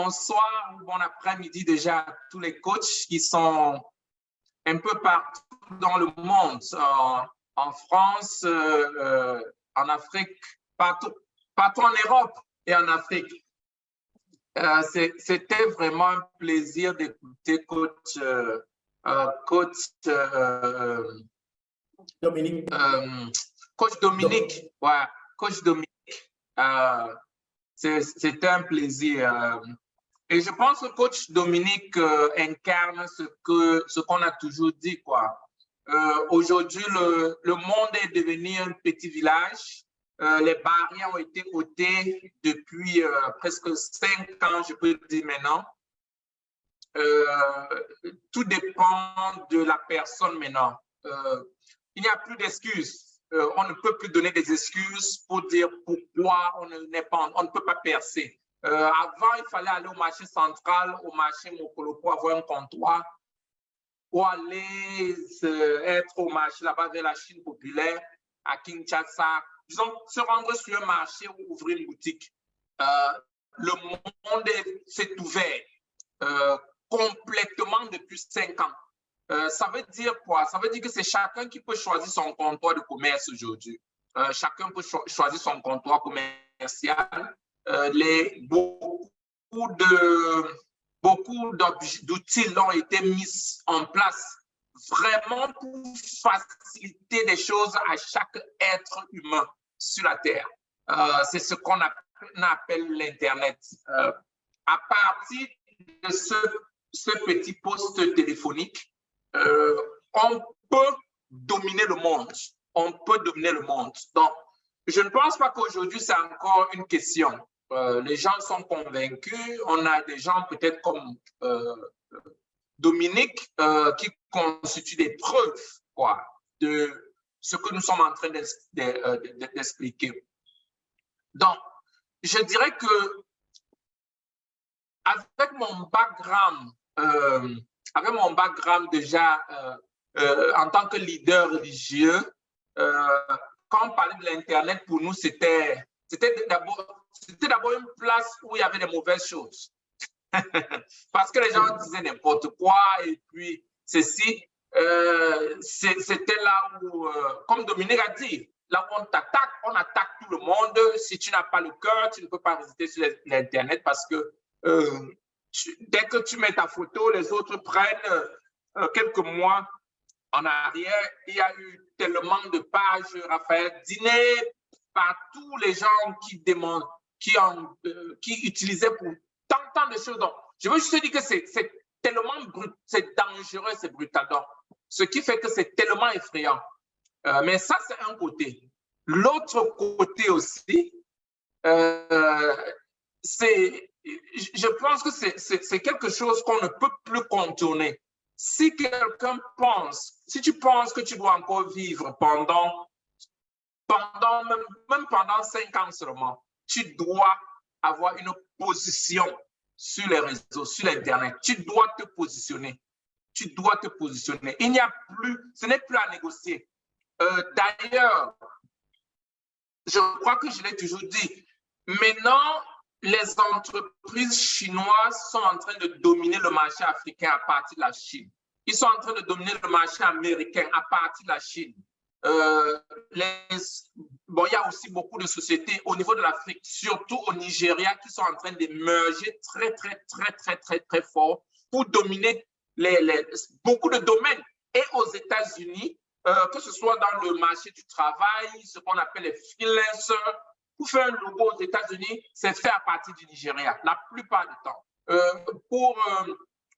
bonsoir ou bon après-midi déjà à tous les coachs qui sont un peu partout dans le monde, en France, en Afrique, partout en Europe et en Afrique. C'était vraiment un plaisir d'écouter coach Dominique. Coach Dominique. Ouais, coach Dominique. C'était un plaisir. Et je pense que coach Dominique incarne ce qu'on a toujours dit, quoi. Aujourd'hui, le monde est devenu un petit village. Les barrières ont été ôtées depuis presque 5 ans, je peux dire maintenant. Tout dépend de la personne maintenant. Il n'y a plus d'excuses. On ne peut plus donner des excuses pour dire pourquoi on ne peut pas percer. Avant, il fallait aller au marché central, au marché Mokolo pour avoir un comptoir, ou aller être au marché là-bas vers la Chine populaire, à Kinshasa. Disons, se rendre sur un marché ou ouvrir une boutique. Le monde s'est ouvert complètement depuis 5 ans. Ça veut dire quoi? Ça veut dire que c'est chacun qui peut choisir son comptoir de commerce aujourd'hui. Chacun peut choisir son comptoir commercial. Beaucoup d'outils ont été mis en place vraiment pour faciliter les choses à chaque être humain sur la Terre. C'est ce qu'on appelle l'Internet. À partir de ce petit poste téléphonique, on peut dominer le monde. On peut dominer le monde. Donc, je ne pense pas qu'aujourd'hui, c'est encore une question. Les gens sont convaincus. On a des gens peut-être comme Dominique qui constituent des preuves, quoi, de ce que nous sommes en train d'expliquer. Donc, je dirais que avec mon background déjà en tant que leader religieux, quand on parlait de l'Internet, pour nous, c'était d'abord une place où il y avait des mauvaises choses. Parce que les gens disaient n'importe quoi et puis ceci, c'était là où, comme Dominique a dit, là où on attaque tout le monde. Si tu n'as pas le cœur, tu ne peux pas résister sur l'Internet parce que dès que tu mets ta photo, les autres prennent. Quelques mois en arrière, il y a eu tellement de pages, Raphaël Diné, partout les gens qui utilisaient pour tant de choses. Donc, je veux juste dire que c'est tellement c'est dangereux, c'est brutal. Donc, ce qui fait que c'est tellement effrayant. Mais ça, c'est un côté. L'autre côté aussi, je pense que c'est quelque chose qu'on ne peut plus contourner. Si tu penses que tu dois encore vivre même pendant 5 ans seulement, tu dois avoir une position sur les réseaux, sur l'Internet. Tu dois te positionner. Tu dois te positionner. Ce n'est plus à négocier. D'ailleurs, je crois que je l'ai toujours dit, maintenant, les entreprises chinoises sont en train de dominer le marché africain à partir de la Chine. Ils sont en train de dominer le marché américain à partir de la Chine. Il y a aussi beaucoup de sociétés au niveau de l'Afrique, surtout au Nigeria, qui sont en train d'émerger très fort pour dominer beaucoup de domaines. Et aux États-Unis, que ce soit dans le marché du travail, ce qu'on appelle les freelancers, pour faire un logo aux États-Unis, c'est fait à partir du Nigeria, la plupart du temps. Pour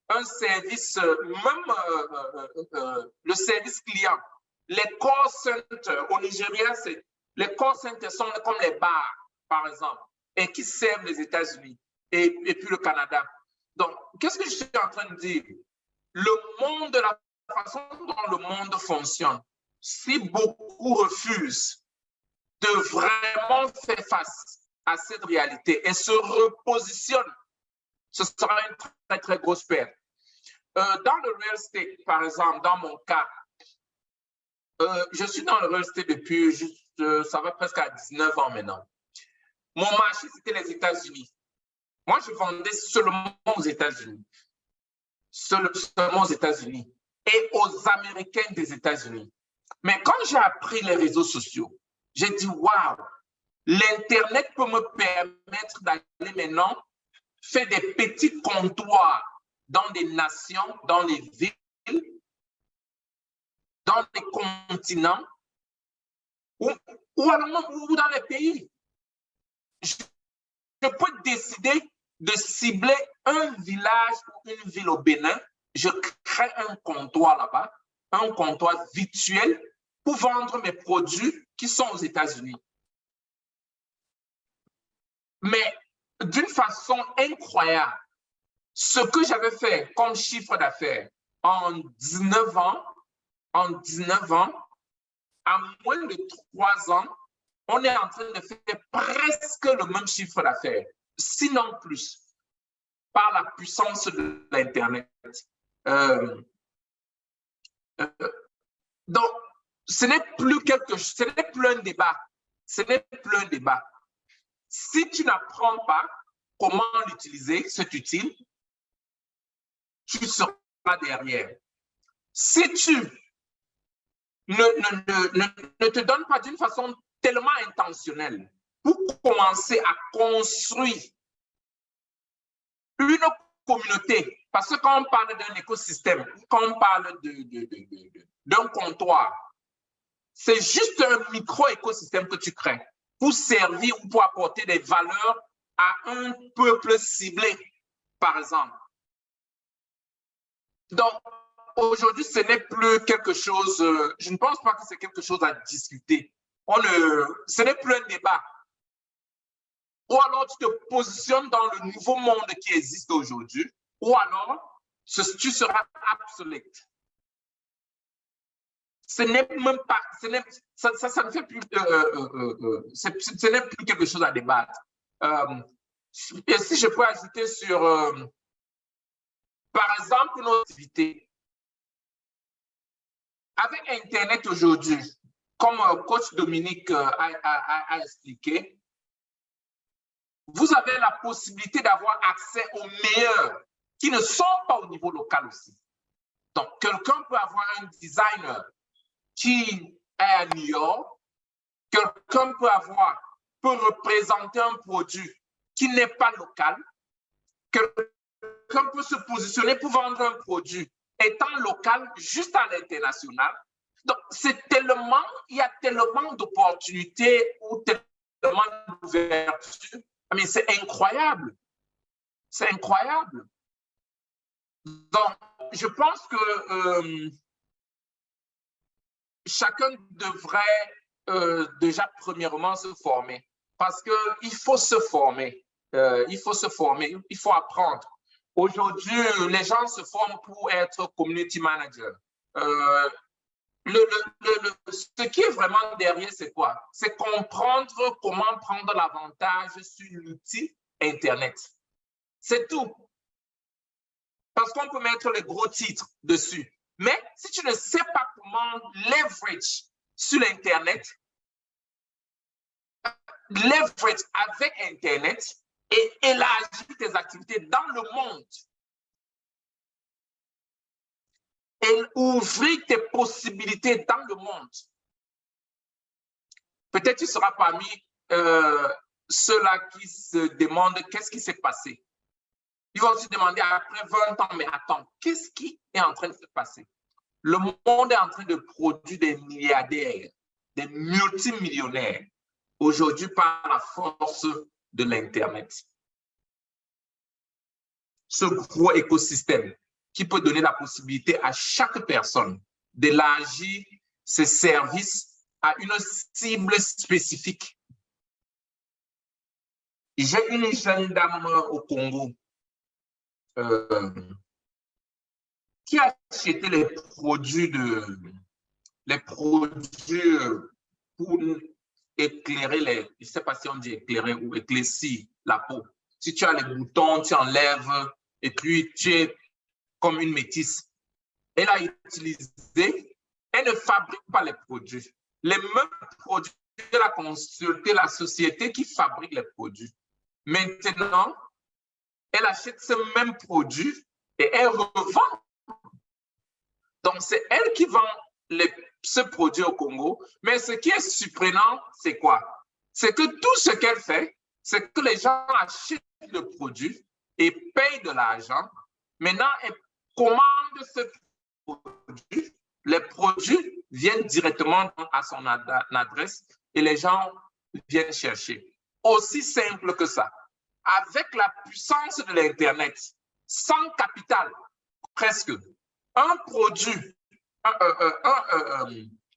un service, même le service client, les call centers au Nigeria, les call centers sont comme les bars, par exemple, et qui servent les États-Unis et puis le Canada. Donc, qu'est-ce que je suis en train de dire? La façon dont le monde fonctionne, si beaucoup refusent de vraiment faire face à cette réalité et se repositionnent, ce sera une très grosse perte. Dans le real estate, par exemple, dans mon cas, je suis dans le real estate depuis, ça va presque à 19 ans maintenant. Mon marché, c'était les États-Unis. Moi, je vendais seulement aux États-Unis. Seulement aux États-Unis et aux Américains des États-Unis. Mais quand j'ai appris les réseaux sociaux, j'ai dit, waouh, l'Internet peut me permettre d'aller maintenant faire des petits comptoirs dans des nations, dans les villes, dans les continents ou dans les pays. Je peux décider de cibler un village ou une ville au Bénin. Je crée un comptoir là-bas, un comptoir virtuel pour vendre mes produits qui sont aux États-Unis. Mais d'une façon incroyable, ce que j'avais fait comme chiffre d'affaires en 19 ans, à moins de 3 ans, on est en train de faire presque le même chiffre d'affaires, sinon plus, par la puissance de l'Internet. Donc, ce n'est plus ce n'est plus un débat. Ce n'est plus un débat. Si tu n'apprends pas comment l'utiliser, cet outil, tu seras derrière. Si tu ne te donnes pas d'une façon tellement intentionnelle pour commencer à construire une communauté, parce que quand on parle d'un écosystème, quand on parle d'un comptoir, c'est juste un micro-écosystème que tu crées pour servir ou pour apporter des valeurs à un peuple ciblé, par exemple. Donc, aujourd'hui, ce n'est plus quelque chose, je ne pense pas que c'est quelque chose à discuter. Ce n'est plus un débat. Ou alors tu te positionnes dans le nouveau monde qui existe aujourd'hui, ou alors tu seras obsolète. Ce n'est même pas, ça ne fait plus, ce n'est plus quelque chose à débattre. Et si je peux ajouter sur, par exemple, nos activités. Avec Internet aujourd'hui, comme coach Dominique a expliqué, vous avez la possibilité d'avoir accès aux meilleurs qui ne sont pas au niveau local aussi. Donc, quelqu'un peut avoir un designer qui est à New York, quelqu'un peut représenter un produit qui n'est pas local, quelqu'un peut se positionner pour vendre un produit étant local juste à l'international. Donc, il y a tellement d'opportunités ou tellement d'ouvertures. Mais c'est incroyable. C'est incroyable. Donc, je pense que chacun devrait déjà premièrement se former parce qu'il faut se former. Il faut se former, il faut apprendre. Aujourd'hui, les gens se forment pour être community manager. Ce qui est vraiment derrière, c'est quoi? C'est comprendre comment prendre l'avantage sur l'outil Internet. C'est tout. Parce qu'on peut mettre les gros titres dessus. Mais si tu ne sais pas comment leverage sur l'Internet, leverage avec Internet et élargir tes activités dans le monde, et ouvrir tes possibilités dans le monde. Peut-être tu seras parmi ceux-là qui se demandent qu'est-ce qui s'est passé. Ils vont se demander après 20 ans, mais attends, qu'est-ce qui est en train de se passer? Le monde est en train de produire des milliardaires, des multimillionnaires, aujourd'hui par la force de l'Internet. Ce gros écosystème qui peut donner la possibilité à chaque personne d'élargir ses services à une cible spécifique. J'ai une jeune dame au Congo qui a acheté les produits pour éclairer je ne sais pas si on dit éclairer ou éclaircir la peau. Si tu as les boutons, tu enlèves et puis tu es comme une métisse. Elle a utilisé, elle ne fabrique pas les produits. Les mêmes produits, elle a consulté la société qui fabrique les produits. Maintenant, elle achète ce même produit et elle revend. Donc, c'est elle qui vend ce produit au Congo. Mais ce qui est surprenant, c'est quoi? C'est que tout ce qu'elle fait, c'est que les gens achètent le produit et payent de l'argent. Maintenant, elle commande ce produit. Les produits viennent directement à son adresse et les gens viennent chercher. Aussi simple que ça. Avec la puissance de l'Internet, sans capital, presque, un produit,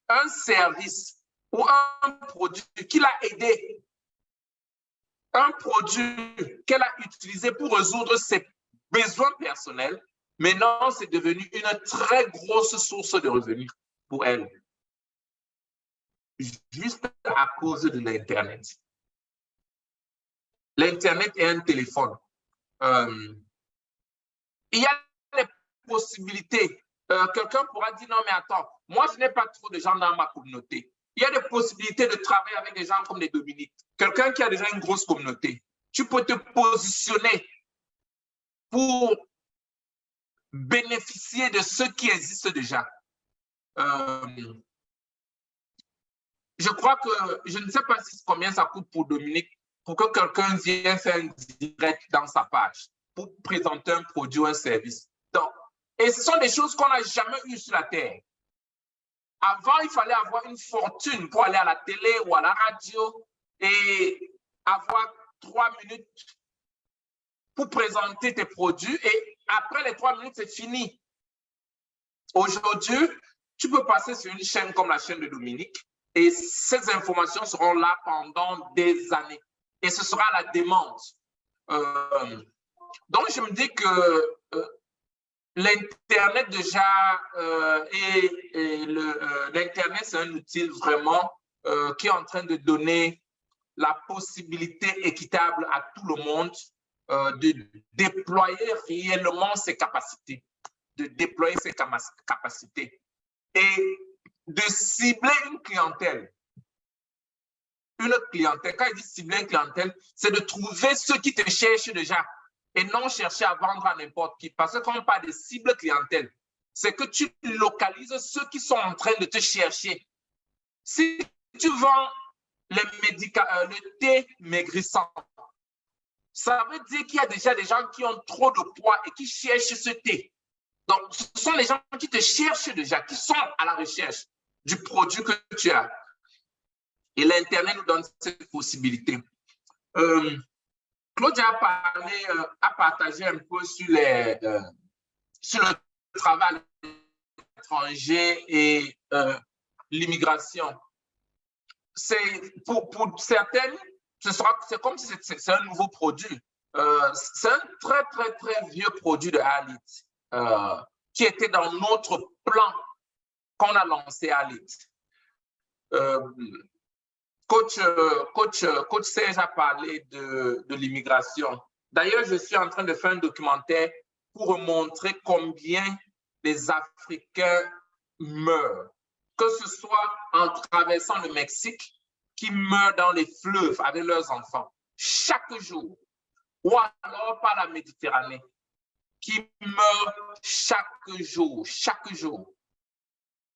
un service ou un produit qui l'a aidé, un produit qu'elle a utilisé pour résoudre ses besoins personnels, maintenant, c'est devenu une très grosse source de revenus pour elle, juste à cause de l'Internet. L'Internet est un téléphone. Il y a des possibilités. Quelqu'un pourra dire, non, mais attends, moi, je n'ai pas trop de gens dans ma communauté. Il y a des possibilités de travailler avec des gens comme les Dominiques. Quelqu'un qui a déjà une grosse communauté. Tu peux te positionner pour bénéficier de ce qui existe déjà. Je crois que, je ne sais pas combien ça coûte pour Dominique, pour que quelqu'un vienne faire un direct dans sa page, pour présenter un produit ou un service. Donc, et ce sont des choses qu'on n'a jamais eues sur la Terre. Avant, il fallait avoir une fortune pour aller à la télé ou à la radio et avoir 3 minutes pour présenter tes produits et après les 3 minutes, c'est fini. Aujourd'hui, tu peux passer sur une chaîne comme la chaîne de Dominique et ces informations seront là pendant des années. Et ce sera la demande. Donc, je me dis que l'Internet déjà, l'Internet, c'est un outil vraiment qui est en train de donner la possibilité équitable à tout le monde de déployer réellement ses capacités, de déployer ses capacités et de cibler une clientèle. Une clientèle, quand il dit cibler une clientèle, c'est de trouver ceux qui te cherchent déjà et non chercher à vendre à n'importe qui. Parce que quand on parle de cible clientèle, c'est que tu localises ceux qui sont en train de te chercher. Si tu vends le thé maigrissant, ça veut dire qu'il y a déjà des gens qui ont trop de poids et qui cherchent ce thé. Donc, ce sont les gens qui te cherchent déjà, qui sont à la recherche du produit que tu as. Et l'Internet nous donne cette possibilité. Claudia a partagé un peu sur le travail à l'étranger et l'immigration. Pour certaines, c'est comme si c'est un nouveau produit. C'est un très, très, très vieux produit de Alit qui était dans notre plan qu'on a lancé à Alit. Coach Serge a parlé de l'immigration. D'ailleurs, je suis en train de faire un documentaire pour montrer combien les Africains meurent, que ce soit en traversant le Mexique, qui meurent dans les fleuves avec leurs enfants chaque jour, ou alors par la Méditerranée, qui meurent chaque jour.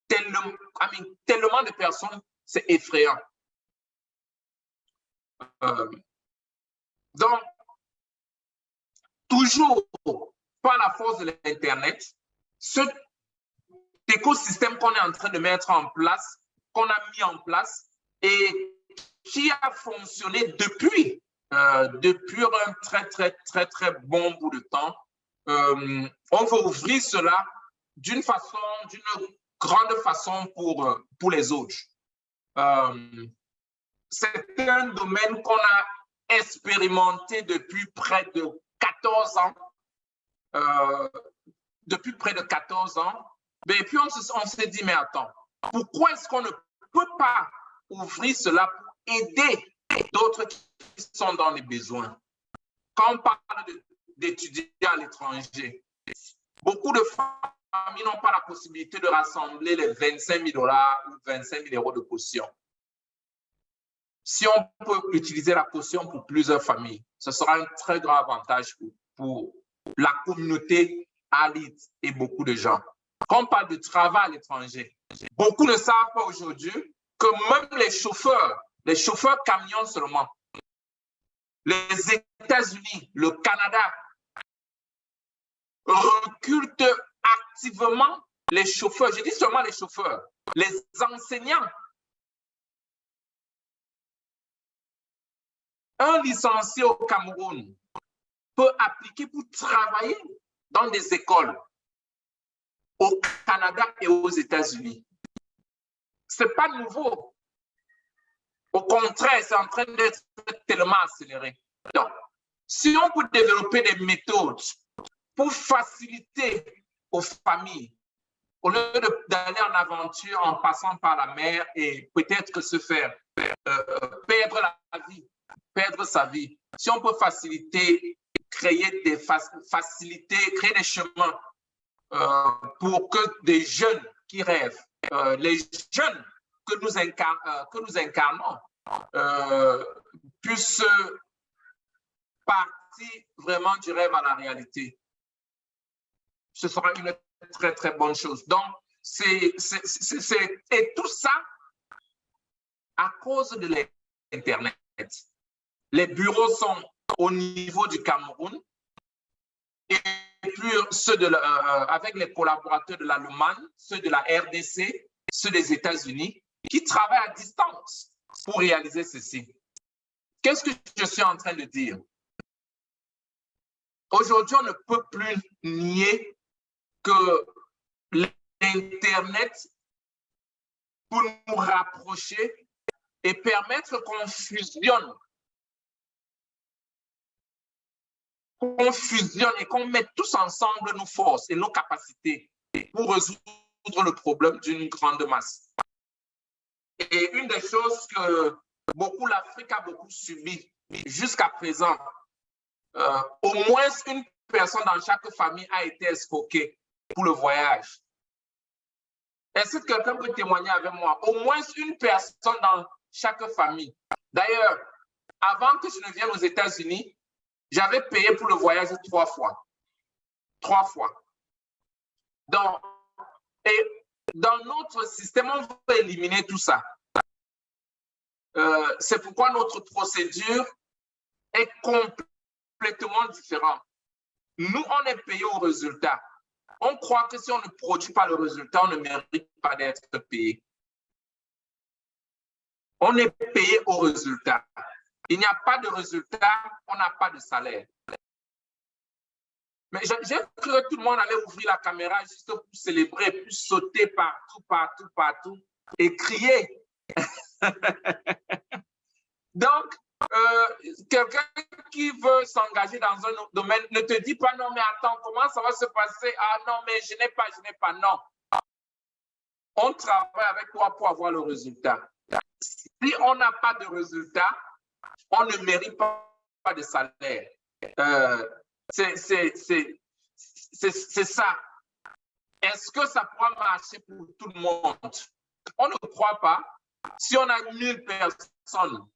Tellement de personnes, c'est effrayant. Donc, toujours par la force de l'Internet, cet écosystème qu'on est en train de mettre en place, qu'on a mis en place et qui a fonctionné depuis un très, très, très, très bon bout de temps, on veut ouvrir cela d'une grande façon pour les autres. C'est un domaine qu'on a expérimenté depuis près de 14 ans. Et puis, on s'est dit, mais attends, pourquoi est-ce qu'on ne peut pas ouvrir cela pour aider d'autres qui sont dans les besoins? Quand on parle d'étudier à l'étranger, beaucoup de familles n'ont pas la possibilité de rassembler les 25 000 $ ou 25 000 € de caution. Si on peut utiliser la caution pour plusieurs familles, ce sera un très grand avantage pour la communauté Alit et beaucoup de gens. Quand on parle de travail à l'étranger, beaucoup ne savent pas aujourd'hui que même les chauffeurs camions seulement, les États-Unis, le Canada, recrutent activement les chauffeurs. Je dis seulement les chauffeurs, les enseignants. Un licencié au Cameroun peut appliquer pour travailler dans des écoles au Canada et aux États-Unis. Ce n'est pas nouveau. Au contraire, c'est en train d'être tellement accéléré. Donc, si on peut développer des méthodes pour faciliter aux familles, au lieu d'aller en aventure en passant par la mer et peut-être se faire perdre la vie, perdre sa vie, si on peut faciliter, créer des facilités, créer des chemins pour que des jeunes qui rêvent, les jeunes que nous incarnons, puissent partir vraiment du rêve à la réalité. Ce sera une très, très bonne chose. Donc, et tout ça à cause de l'Internet. Les bureaux sont au niveau du Cameroun et puis avec les collaborateurs de l'Allemagne, ceux de la RDC, ceux des États-Unis, qui travaillent à distance pour réaliser ceci. Qu'est-ce que je suis en train de dire? Aujourd'hui, on ne peut plus nier que l'Internet peut nous rapprocher et permettre qu'on fusionne et qu'on mette tous ensemble nos forces et nos capacités pour résoudre le problème d'une grande masse. Et une des choses que l'Afrique a beaucoup subi jusqu'à présent, au moins une personne dans chaque famille a été escroquée pour le voyage. Est-ce que quelqu'un peut témoigner avec moi? Au moins une personne dans chaque famille. D'ailleurs, avant que je ne vienne aux États-Unis, j'avais payé pour le voyage 3 fois. 3 fois. Donc, et dans notre système, on veut éliminer tout ça. C'est pourquoi notre procédure est complètement différente. Nous, on est payé au résultat. On croit que si on ne produit pas le résultat, on ne mérite pas d'être payé. On est payé au résultat. Il n'y a pas de résultat, on n'a pas de salaire. Mais j'ai cru que tout le monde allait ouvrir la caméra juste pour célébrer, puis sauter partout, et crier. Donc, quelqu'un qui veut s'engager dans un autre domaine ne te dit pas non, mais attends, comment ça va se passer? Ah non, mais je n'ai pas, non. On travaille avec toi pour avoir le résultat. Si on n'a pas de résultat, on ne mérite pas de salaire. C'est ça. Est-ce que ça pourra marcher pour tout le monde? On ne croit pas. Si on a 1000 personnes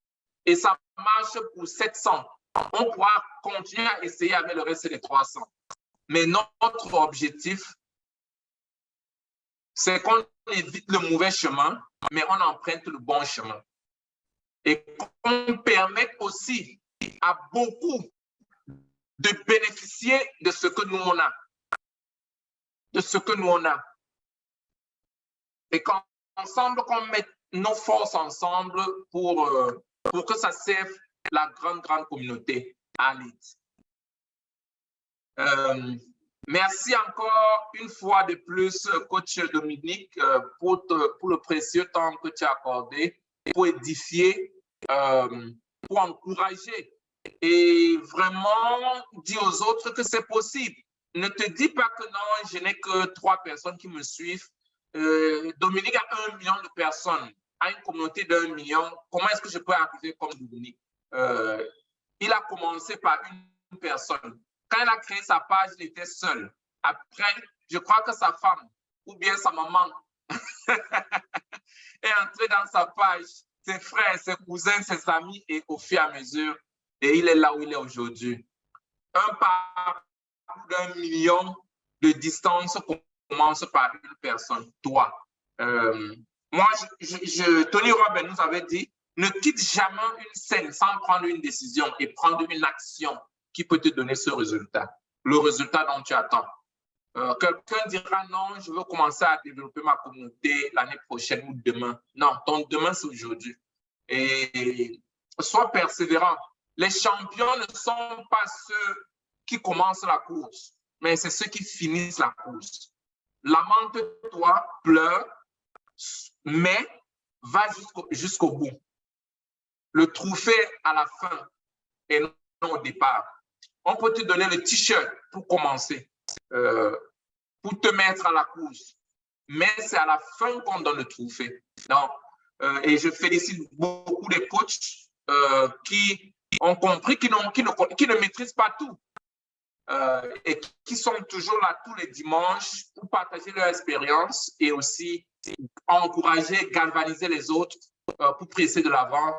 et ça marche pour 700, on pourra continuer à essayer avec le reste des 300. Mais notre objectif, c'est qu'on évite le mauvais chemin, mais on emprunte le bon chemin. Et qu'on permette aussi à beaucoup de bénéficier de ce que nous on a. Et qu'ensemble, qu'on mette nos forces ensemble pour que ça serve la grande le Alit. Merci encore une fois de plus, coach Dominique, pour le précieux temps que tu as accordé, pour édifier, pour encourager et vraiment dire aux autres que c'est possible. Ne te dis pas que non, je n'ai que 3 personnes qui me suivent. Dominique a 1 million de personnes, a une communauté d'1 million. Comment est-ce que je peux arriver comme Dominique? Il a commencé par une personne. Quand il a créé sa page, il était seul. Après, je crois que sa femme ou bien sa maman est entrée dans sa page, ses frères, ses cousins, ses amis, et au fur et à mesure, et il est là où il est aujourd'hui. un parcours d'1 million de distance commence par une personne, toi. Moi, Tony Robbins nous avait dit, ne quitte jamais une scène sans prendre une décision et prendre une action qui peut te donner ce résultat, le résultat dont tu attends. Quelqu'un dira non, je veux commencer à développer ma communauté l'année prochaine ou demain. Non, ton demain, c'est aujourd'hui. Et sois persévérant. Les champions ne sont pas ceux qui commencent la course, mais c'est ceux qui finissent la course. Lamente-toi, pleure, mais va jusqu'au bout. Le trophée à la fin et non au départ. On peut te donner le t-shirt pour commencer, pour te mettre à la course, mais c'est à la fin qu'on donne le trophée. Donc, et je félicite beaucoup de coachs qui ont compris, qui ne maîtrisent pas tout et qui sont toujours là tous les dimanches pour partager leur expérience et aussi encourager, galvaniser les autres pour presser de l'avant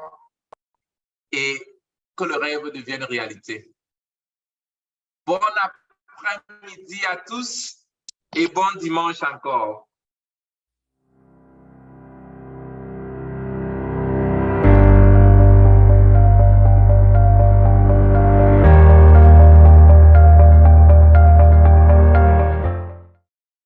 et que le rêve devienne réalité. Bon après-midi à tous et bon dimanche encore.